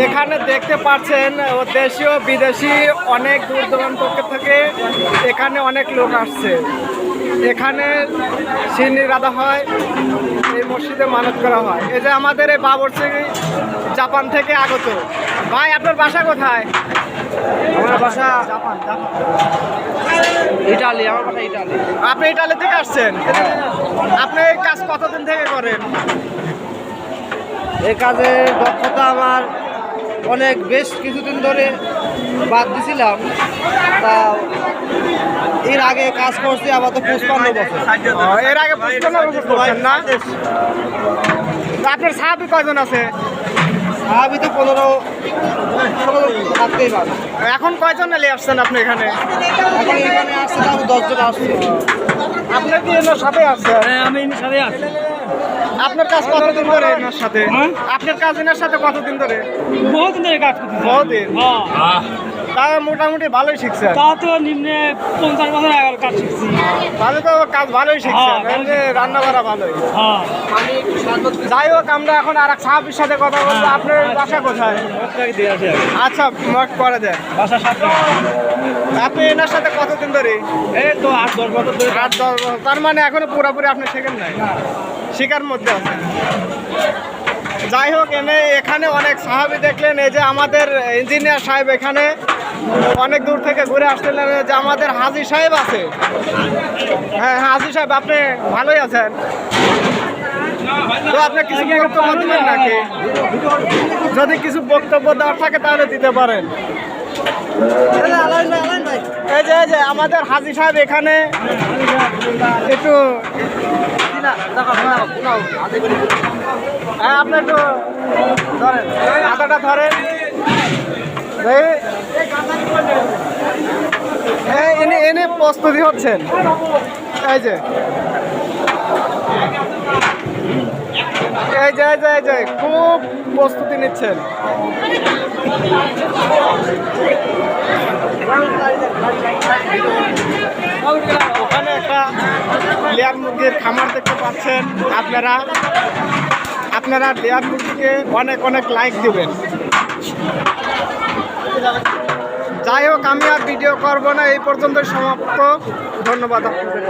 এখানে দেখতে পাচ্ছেন দেশীয় বিদেশি অনেক দূর দূরান্ত থেকে এখানে অনেক লোক আসছে। এখানে সিন্নি রাধা হয়, এই মসজিদে মানত করা হয়। এই যে আমাদের এই বাবরচি জাপান থেকে আগত। ভাই আপনার বাসা কোথায়? আমার বাসা জাপান। ইটালি। আমার বাসা ইটালি। আপনি ইটালি থেকে আসছেন? আপনি এই কাজ কতদিন থেকে করেন? এই কাজের দক্ষতা আমার অনেক বেশ কিছুদিন ধরে বাদ দিছিলাম, তা এর আগে কাজ করছি আবার তো 55 বছর। এর আগে 55 বছর করছেন না? আপনার সাহাবি কয়জন আছে? আমি তো 15 থাকতেই পারি। এখন কয়জন এলে আসছেন আপনি এখানে? এখন এখানে আসছে তাও 10 জন আসছে। আপনার কি এনার সাথে আছে? হ্যাঁ, আমি এর সাথে আছি। আপনার কাজ কতদিন ধরে এনার সাথে? আপনার কাজ এনার সাথে কতদিন ধরে? বহুদিন ধরে কাজ করতেছি। বহুদিন। হ্যাঁ, তা মোটামুটি ভালোই শিখছেন। তা তো নিম্নে 50 বছর আগে কাজ শিখছি। তাহলে তো কাজ ভালোই শিখছেন, হ্যাঁ, এই যে রান্না করা ভালোই। হ্যাঁ, যাই হোক, আমরা এখন আর এক সাহাবির সাথে কথা বলবো। আপনার বাসা কোথায়? আচ্ছা, মত করে দেন। বাসা 7 জন। আপনি এনার সাথে কতদিন ধরে? এই তো 8-10 বছর ধরে। 8-10 বছর। তার মানে এখনো পুরোপুরি আপনি শেখেন নাই, শিকার মধ্যে আছেন। যাই হোক, এখানে অনেক সাহাবি দেখলেন। এই যে আমাদের ইঞ্জিনিয়ার সাহেব এখানে অনেক দূর থেকে ঘুরে আসছিলেন। যে আমাদের হাজী সাহেব আছে। হ্যাঁ, হাজী সাহেব, আপনি ভালোই আছেন তো? আপনি কিছু বক্তব্য দিবেন নাকি? যদি কিছু বক্তব্য দেওয়ার থাকে তাহলে দিতে পারেন। এই যে আমাদের হাজী সাহেব এখানে একটু হ্যাঁ, আপনি একটু ধরেন, হাতাটা ধরেন। এনে প্রস্তুতি হচ্ছেন। এই যে খুব প্রস্তুতি নিচ্ছেন। ওখানে একটা লেয়ার মুরগির খামার দেখতে পাচ্ছেন আপনারা লেয়ার মুরগিকে অনেক অনেক লাইক দিবেন। যাই হোক, আমি আর ভিডিও করবো না, এই পর্যন্ত সমাপ্ত। ধন্যবাদ আপনাদের।